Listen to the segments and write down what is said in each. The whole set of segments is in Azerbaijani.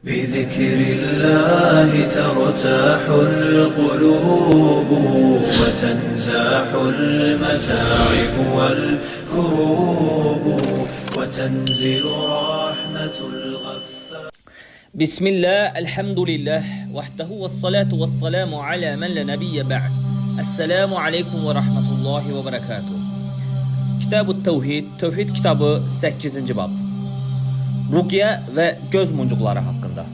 بذكر الله ترتاح القلوب وتنزاح المتاعب والكروب وتنزل رحمة الغفار. بسم الله الحمد لله وحده والصلاة والسلام على من لا نبي بعد. السلام عليكم ورحمة الله وبركاته. Kitab-ı Tevhid, Tevhid kitabı 8. bab. Ruqya ve göz muncuqları haqqında.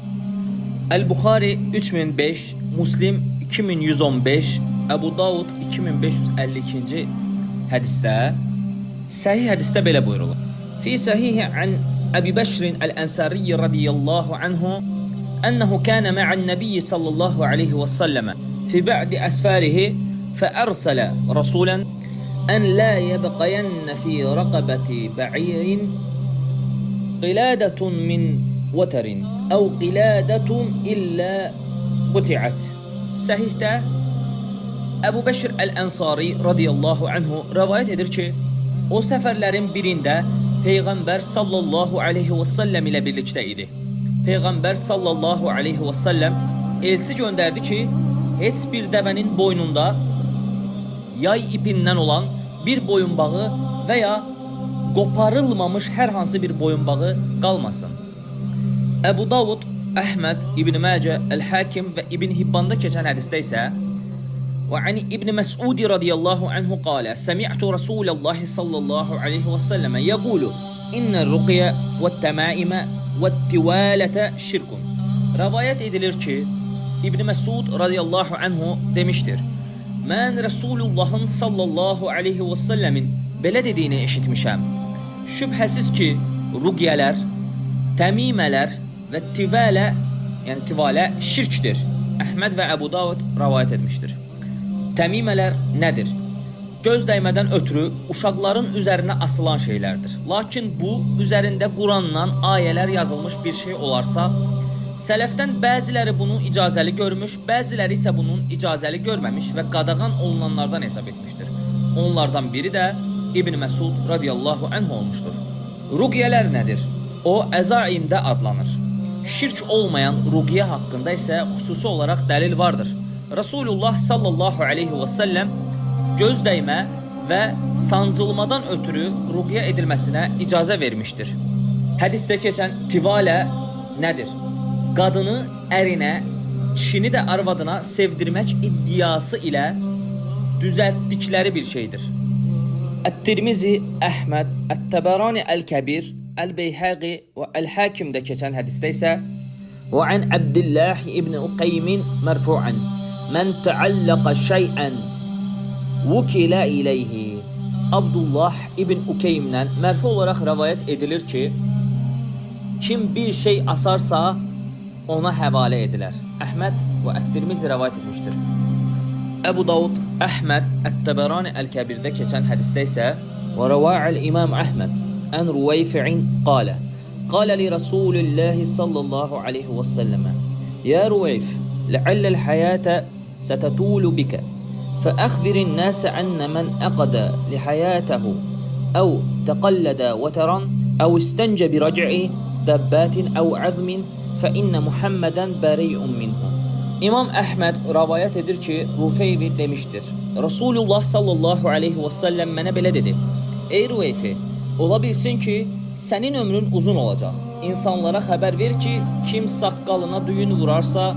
El-Buxari 3005, Muslim 2115, Əbu Davud 2552-ci hədisdə, səhih hədisdə belə buyurulur. Fi sahihi an Əbi Bəşrin Əl-Ənsari radiyallahu anhu أنه كان مع النبي صلى الله عليه وسلم في بعد أسفاره فأرسل رسولا أن لا يبقين في رقبة بعير قلادة من وتر أو قلادة إلا قطعت. Səhihdə Əbu Bəşr Əl-Ənsari radiyallahu anhu rəvayət edir ki, o səfərlərin birində Peyğəmbər sallallahu aleyhi və səlləm ilə birlikdə idi. Peyğəmbər sallallahu aleyhi və səlləm elçi göndərdi ki, heç bir dəvənin boynunda yay ipindən olan bir boyunbağı və ya qoparılmamış hər hansı bir boyunbağı qalmasın. Əbu Davud, Əhməd, İbn Məcə, Əl-Hakim və İbn Hibbanda keçən hədisdə isə وعن ابن مسعود رضي الله عنه قال سمعت رسول الله صلى الله عليه وسلم يقول إن الرقية والتمائم والتوالة şirk. Rivayet edilir ki İbn Mesud radıyallahu anhu demiştir. Mən Resulullahın sallallahu aleyhi və səlləmin belə dediyini eşitmişəm. Şübhəsiz ki ruqyələr, təmimələr və tivalə şirkdir. Əhməd və Əbu Davud rivayet etmiştir. Təmimələr nədir? Göz dəymədən ötürü uşaqların üzərinə asılan şeylərdir. Lakin bu, üzərində Qurandan ayələr yazılmış bir şey olarsa, sələfdən bəziləri bunu icazəli görmüş, bəziləri isə bunun icazəli görməmiş və qadağan olunanlardan hesab etmişdir. Onlardan biri də İbn Məsud radiyallahu anh olmuşdur. Ruqyələr nədir? O, əzaimdə adlanır. Şirk olmayan ruqyə haqqında isə xüsusi olaraq dəlil vardır. Resulullah sallallahu aleyhi və səlləm göz dəymə və sancılmadan ötürü ruqyə edilməsinə icazə vermişdir. Hədisdə keçən tivalə nədir? Qadını ərinə, kişini də arvadına sevdirmək iddiası ilə düzəltdikləri bir şeydir. Ət-Tirmizi, Əhməd, Ət-Təbərani Əl-Kəbir, Əl-Beyhəqi və Əl-Hakimdə keçən hədisdə isə وعن عبد الله ابن أقيم مرفوعا من تعلق شيئا وكل إليه. Abdullah ibn Ukeym'den mərfu olaraq rivayet edilir ki, kim bir şey asarsa ona həvalə edilər. Əhməd və Ət-Tirmizi rivayet etmiştir. Əbu Davud, Əhməd, Ət-Təbərani Əl-Kəbirdə keçən hədisdə isə və rəva'al İmam Əhməd ən Ruveyfi'in qalə قال لي رسول الله صلى الله عليه وسلم يا رويف لعل الحياة ستطول بك فأخبر الناس أن من أقد لحياته أو تقلد وترا أو استنجى برجع دبات أو عظم فإن محمدا بريء منه. İmam Əhməd rivayət edir ki, Rufeybi demiştir. Resulullah sallallahu aleyhi və səlləm mənə belə dedi. Ey Rufeyfi, ola bilsin ki, sənin ömrün uzun olacaq. İnsanlara xəbər ver ki, kim saqqalına düyün vurarsa,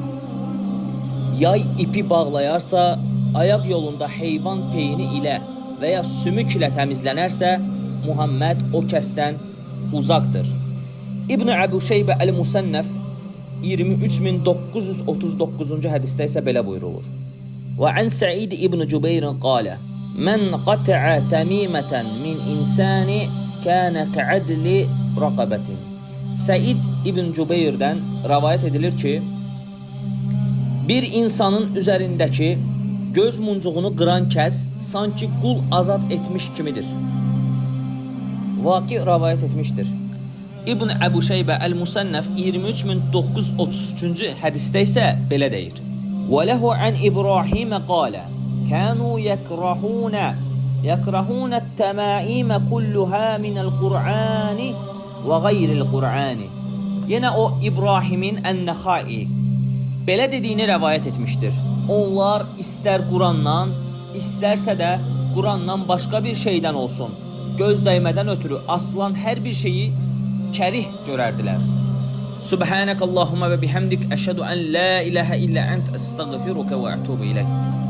yay ipi bağlayarsa, ayaq yolunda heyvan peyini ilə və ya sümük ilə təmizlənərsə, Muhammed o kəsdən uzaqdır. İbn Əbu Şeybə Əl-Musənnəf 23939-cu hədisdə isə belə buyurulur. Və ən Səid ibn Cübeyrin qalə Mən qatə'ə təmimətən min insani kânə kə'ədli rəqabətin. Səid ibn Cübeyrdən rivayət edilir ki, bir insanın üzərindəki göz muncuğunu qıran kəs sanki qul azad etmiş kimidir. Vaqi rivayət etmişdir. İbn Əbu Şeybə Əl-Musənnəf 23933-cü hədisdə isə belə deyir. Və ləhu ən İbrahimə qalə Kənu يكرهون التمائم كلها من القرآن وغير القرآن Yenə o İbrahimin Ən-Nəxai belə dediyini rəvayət etmişdir. Onlar istər Qurandan, istərsə də Qurandan başqa bir şeydən olsun, göz dəymədən ötürü asılan hər bir şeyi kərih görərdilər. Subhanəkallahumma və bihamdik, əşhədu ən la ilahə illə ənt, əstəğfiruka və ətubu iləyk.